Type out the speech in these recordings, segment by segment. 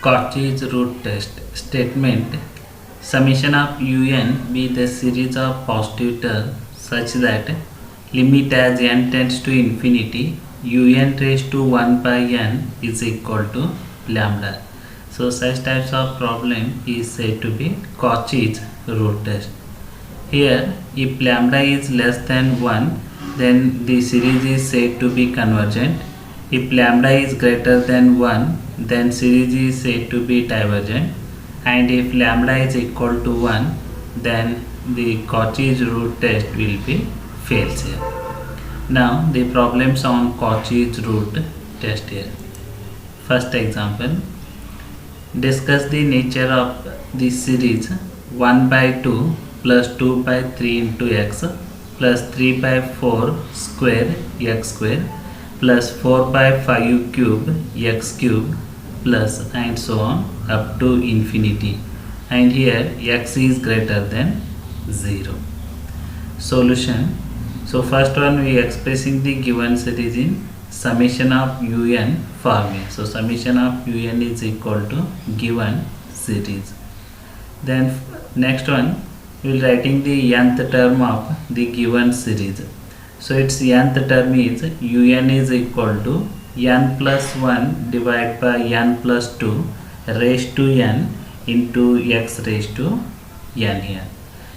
Cauchy's root test statement. Summation of un be the series of positive terms such that limit as n tends to infinity un raised to 1 by n is equal to lambda. So such types of problem is said to be Cauchy's root test. Here, if lambda is less than 1, then the series is said to be convergent. If lambda is greater than 1, then series is said to be divergent. And if lambda is equal to 1, then the Cauchy's root test will be fails here. Now, the problems on Cauchy's root test here. First example. Discuss the nature of the series 1 by 2 plus 2 by 3 into x plus 3 by 4 square x square plus 4 by 5 cube x cube plus and so on up to infinity, and here x is greater than 0. Solution. So first one, we expressing the given series in summation of un form. So summation of un is equal to given series. Then next one, we will writing the nth term of the given series. So its nth term is un is equal to n plus 1 divided by n plus 2 raised to n into x raised to n here.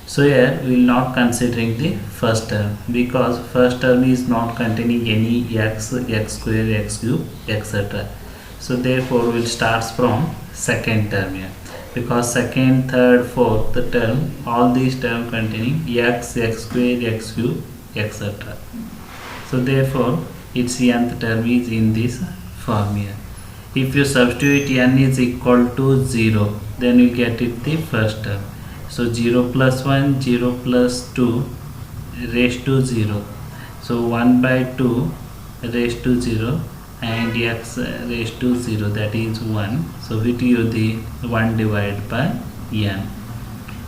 So here we will not considering the first term because first term is not containing any x, x square, x cube, etc. So therefore we will start from second term here, because second, third, fourth term, all these terms containing x, x square, x cube, etc. So therefore its nth term is in this form here. If you substitute n is equal to 0, then you get it the first term. So 0 plus 1, 0 plus 2 raised to 0. So 1 by 2 raised to 0 and x raised to 0, that is 1. So we use the 1 divided by n.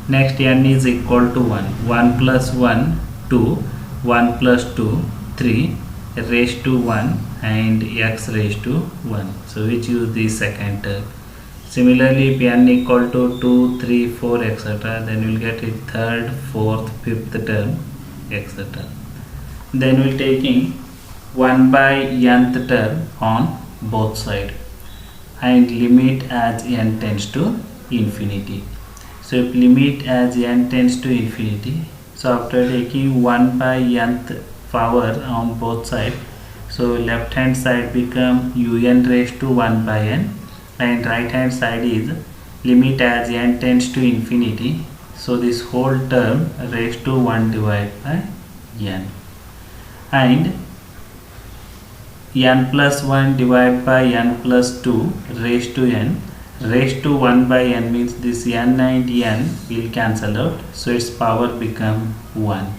Next n is equal to 1. 1 plus 1, 2. 1 plus 2, 3 raised to 1 and x raised to 1. So we use the second term. Similarly, if n equal to 2, 3, 4, etc., then we will get it third, fourth, fifth term, etc. Then we will taking 1 by nth term on both sides and limit as n tends to infinity. So if limit as n tends to infinity, so after taking 1 by nth power on both sides, so left hand side become un raised to 1 by n and right hand side is limit as n tends to infinity. So this whole term raised to 1 divided by n, and n plus 1 divided by n plus 2 raised to n. Raised to 1 by n means this n and n will cancel out, so its power become 1.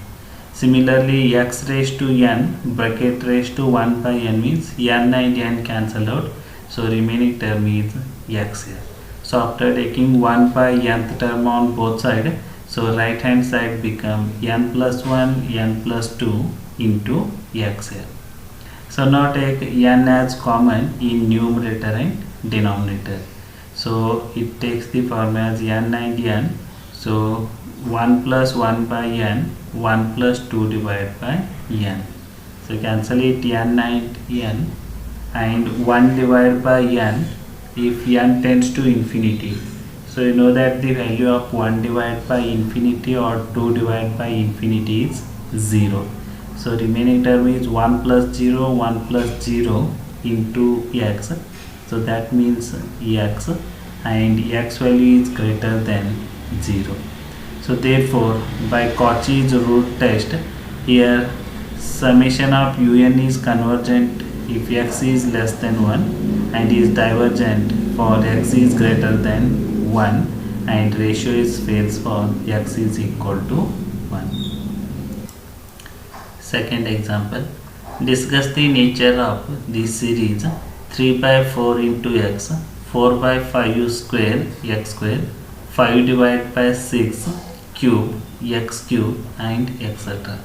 Similarly, x raised to n bracket raised to 1 by n means n and n cancel out, so remaining term is x here. So after taking 1 by nth term on both sides, so right hand side become n plus 1 n plus 2 into x here. So now take n as common in numerator and denominator. So it takes the form as n and n. So 1 plus 1 by n, 1 plus 2 divided by n. So cancel it n and n, and 1 divided by n if n tends to infinity. So you know that the value of 1 divided by infinity or 2 divided by infinity is 0. So remaining term is 1 plus 0, 1 plus 0 into x. So that means x, and x value is greater than 0. So therefore by Cauchy's root test, here summation of un is convergent if x is less than 1 and is divergent for x is greater than 1, and ratio is fails for x is equal to 1. Second example. Discuss the nature of the series 3 by 4 into x, 4 by 5 square x square, 5 divided by 6 cube x cube, and etc.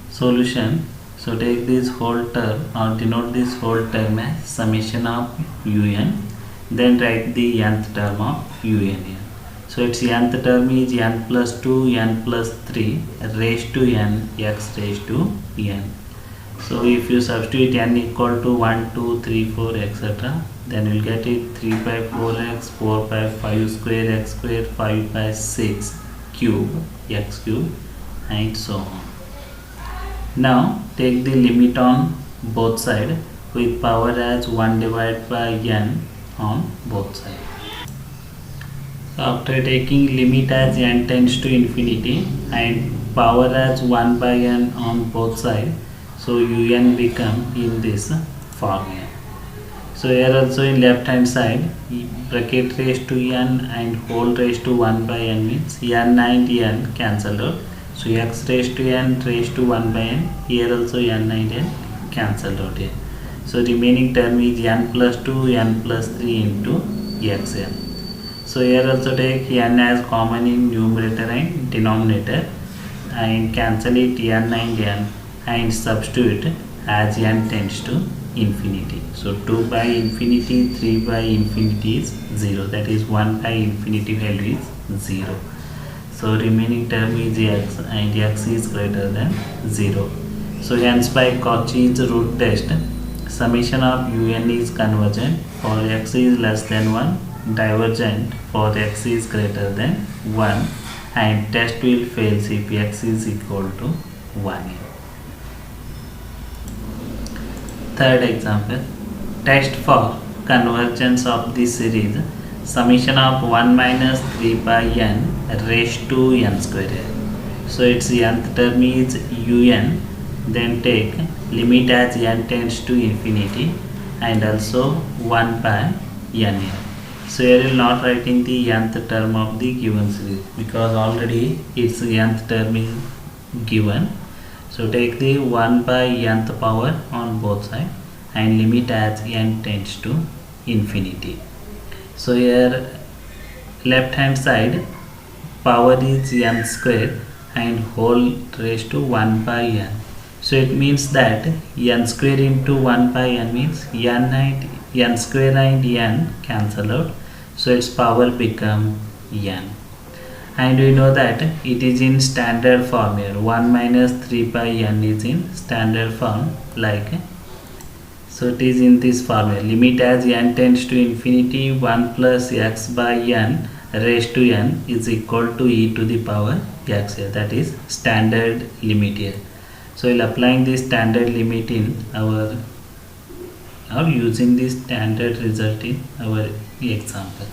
Solution. So take this whole term or denote this whole term as summation of un. then write the nth term of un here. So its nth term is n plus 2 n plus 3 raised to n x raised to n. So if you substitute n equal to 1 2 3 4 etc., then we'll get it 3 by 4x 4 by 5 square x square 5 by 6 cube x cube and so on. Now take the limit on both sides with power as 1 divided by n on both sides. So after taking limit as n tends to infinity and power as 1 by n on both sides, so un become in this form here. So here also in left hand side, bracket raised to n and whole raised to 1 by n means n and n cancelled out. So x raised to n raised to 1 by n, here also n and n cancelled out here. So remaining term is n plus 2 n plus 3 into xn. So here also take n as common in numerator and denominator and cancel it n and n and substitute as n tends to infinity. So 2 by infinity 3 by infinity is 0, that is 1 by infinity value is 0. So remaining term is x and x is greater than 0. So hence by Cauchy's root test, summation of un is convergent for x is less than 1, divergent for x is greater than 1, and test will fail if x is equal to 1. Third example, test for convergence of the series summation of 1 minus 3 by n raised to n square. So its nth term is un, then take limit as n tends to infinity and also 1 by n here. So here we will not writing the nth term of the given series because already its nth term is given. So take the 1 by nth power on both sides and limit as n tends to infinity. So here left hand side power is n square and whole raised to 1 by n. So it means that n square into 1 by n means n and n square and n cancel out. So its power become n. And we know that it is in standard form here. 1 minus 3 by n is in standard form like. So it is in this form here. Limit as n tends to infinity 1 plus x by n raised to n is equal to e to the power x here. That is standard limit here. So we'll applying this standard limit in our or using this standard result in our example.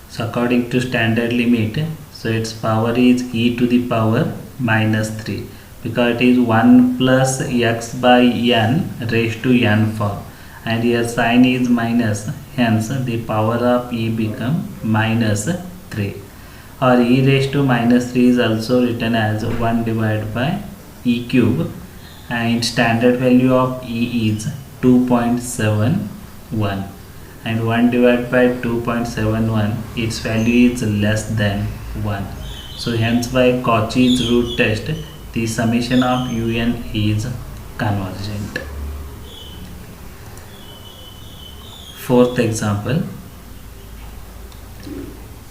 So according to standard limit, so its power is e to the power minus 3 because it is 1 plus x by n raised to n form and here sign is minus, hence the power of e become minus 3, or e raised to minus 3 is also written as 1 divided by e cube and standard value of e is 2.71 and 1 divided by 2.71 its value is less than 1. So hence by Cauchy's root test the summation of un is convergent. Fourth example,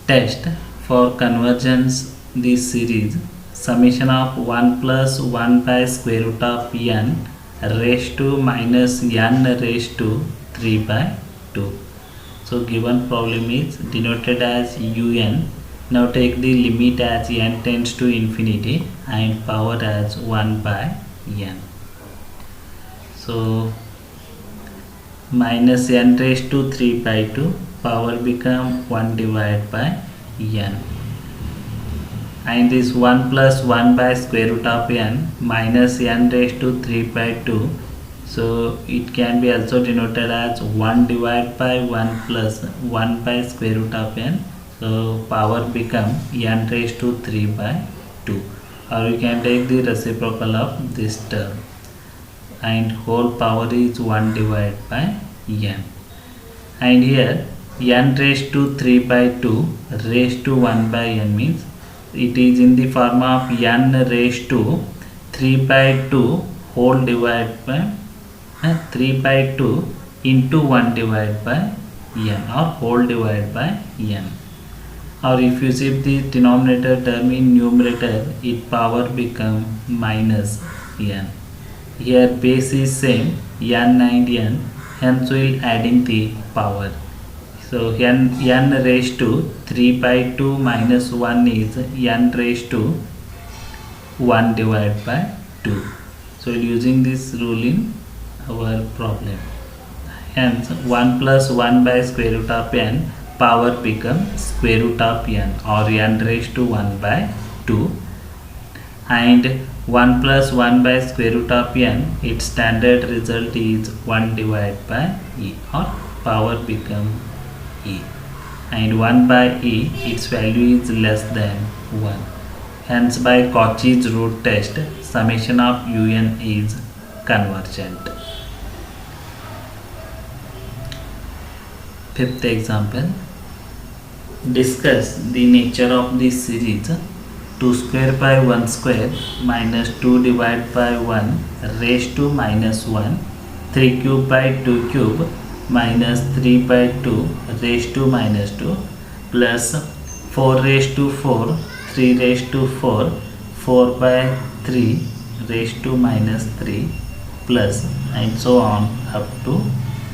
test for convergence this series summation of 1 plus 1 by square root of n raised to minus n raised to 3 by 2. So given problem is denoted as un. Now take the limit as n tends to infinity and power as 1 by n. So minus n raised to 3 by 2 power become 1 divided by n. And this 1 plus 1 by square root of n minus n raised to 3 by 2. So it can be also denoted as 1 divided by 1 plus 1 by square root of n. So power become n raised to 3 by 2, or we can take the reciprocal of this term and whole power is 1 divided by n. And here n raised to 3 by 2 raised to 1 by n means it is in the form of n raised to 3 by 2 whole divided by 3 by 2 into 1 divided by n, or whole divided by n. Or if you shift the denominator term in numerator, its power become minus n. Here base is same, n and n, hence we will adding the power. So n raised to 3 by 2 minus 1 is n raised to 1 divided by 2. So using this rule in our problem. Hence 1 plus 1 by square root of n, power become square root of n, or n raised to 1 by 2. And 1 plus 1 by square root of n, its standard result is 1 divided by e, or power become e. And 1 by e, its value is less than 1. Hence by Cauchy's root test, summation of un is convergent. Fifth example. Discuss the nature of this series 2 square by 1 square minus 2 divided by 1 raised to minus 1, 3 cube by 2 cube minus 3 by 2 raised to minus 2, plus 4 raised to 4, 3 raised to 4, 4 by 3 raised to minus 3, plus, and so on up to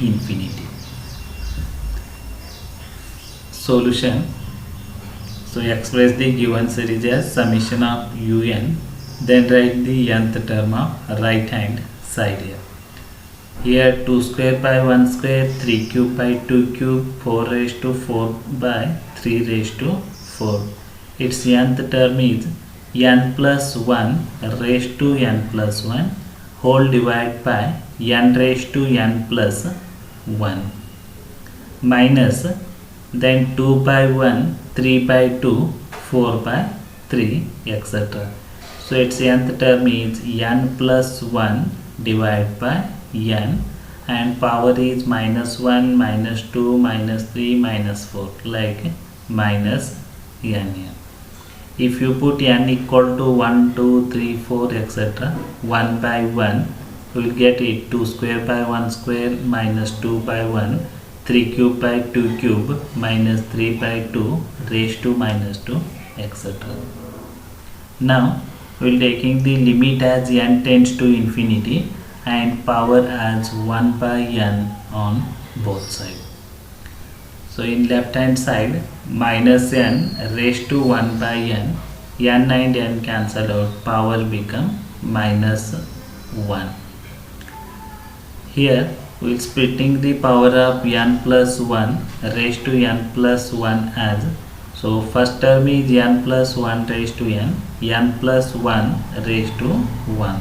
infinity. Solution. So express the given series as summation of un, then write the nth term of right hand side here. Here 2 square by 1 square, 3 cube by 2 cube, 4 raised to 4 by 3 raised to 4. Its nth term is n plus 1 raised to n plus 1 whole divided by n raised to n plus 1, minus then 2 by 1, 3 by 2, 4 by 3, etc. So its nth term is n plus 1 divided by n, and power is minus 1, minus 2, minus 3, minus 4, like minus n here. If you put n equal to 1, 2, 3, 4, etc., 1 by 1, we will get it 2 square by 1 square minus 2 by 1, 3 cube by 2 cube minus 3 by 2 raised to minus 2, etc. Now we will taking the limit as n tends to infinity and power as 1 by n on both sides. So in left hand side, minus n raised to 1 by n and n cancel out, power become minus 1. Here we will splitting the power of n plus 1 raised to n plus 1 as, so first term is n plus 1 raised to n plus 1 raised to 1.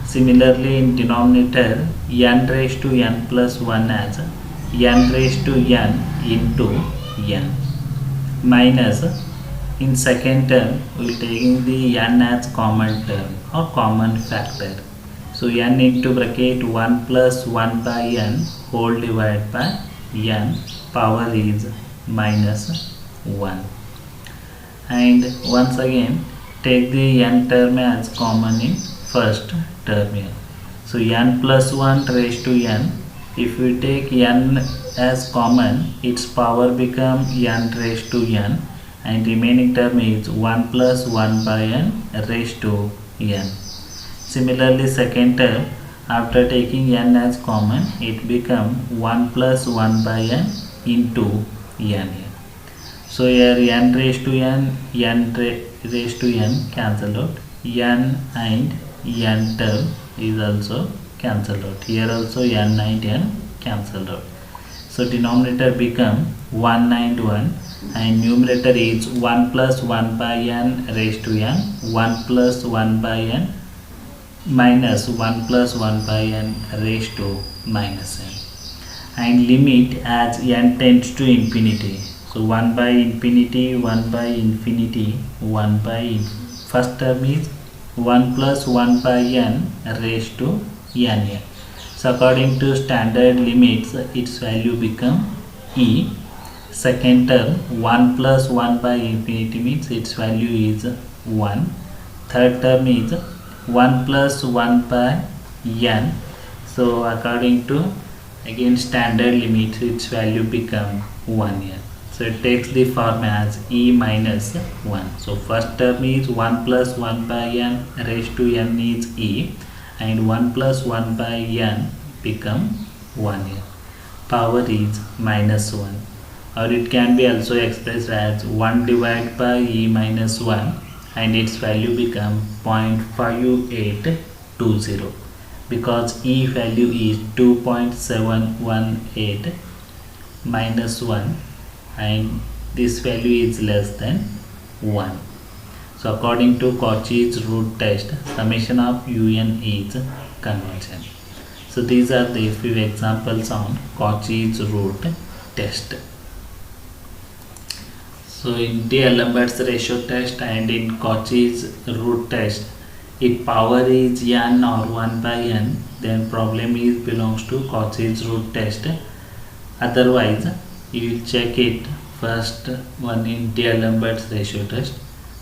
Similarly in denominator, n raised to n plus 1 as n raised to n into n, minus in second term we will taking the n as common term or common factor. So n into bracket 1 plus 1 by n whole divided by n, power is minus 1. And once again take the n term as common in first term here. So n plus 1 raised to n, if we take n as common, its power become n raised to n, and remaining term is 1 plus 1 by n raised to n. Similarly second term, after taking n as common, it become 1 plus 1 by n into n here. So here n raised to n raised to n cancel out, n and n term is also cancelled out. Here also n and n cancelled out. So denominator become 1 and 1, and numerator is 1 plus 1 by n raised to n, 1 plus 1 by n minus 1 plus 1 by n raised to minus n, and limit as n tends to infinity. So 1 by infinity, 1 by infinity, 1 by first term is 1 plus 1 by n raised to n here. So according to standard limits, its value become e. Second term 1 plus 1 by infinity means its value is 1. Third term is 1 plus 1 by n. So according to Again standard limit, its value become 1 here. So it takes the form as e minus 1. So first term is 1 plus 1 by n raised to n is e, and 1 plus 1 by n become 1 here. Power is minus 1, or it can be also expressed as 1 divided by e minus 1, and its value become 0.5820, because e value is 2.718 minus 1, and this value is less than 1. So according to Cauchy's root test, summation of un is convergent. So these are the few examples on Cauchy's root test. So in D'Alembert's ratio test and in Cauchy's root test, if power is n or 1 by n, then problem is belongs to Cauchy's root test. Otherwise, you check it first one in D'Alembert's ratio test.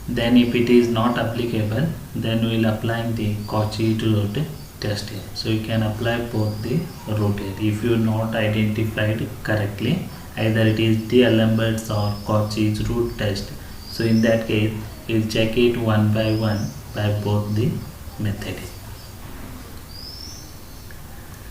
Then if it is not applicable, then we will apply the Cauchy's root test here. So you can apply both the root here. If you not identified correctly, either it is D'Alembert's or Cauchy's root test, so in that case, you will check it one by one by both the methods.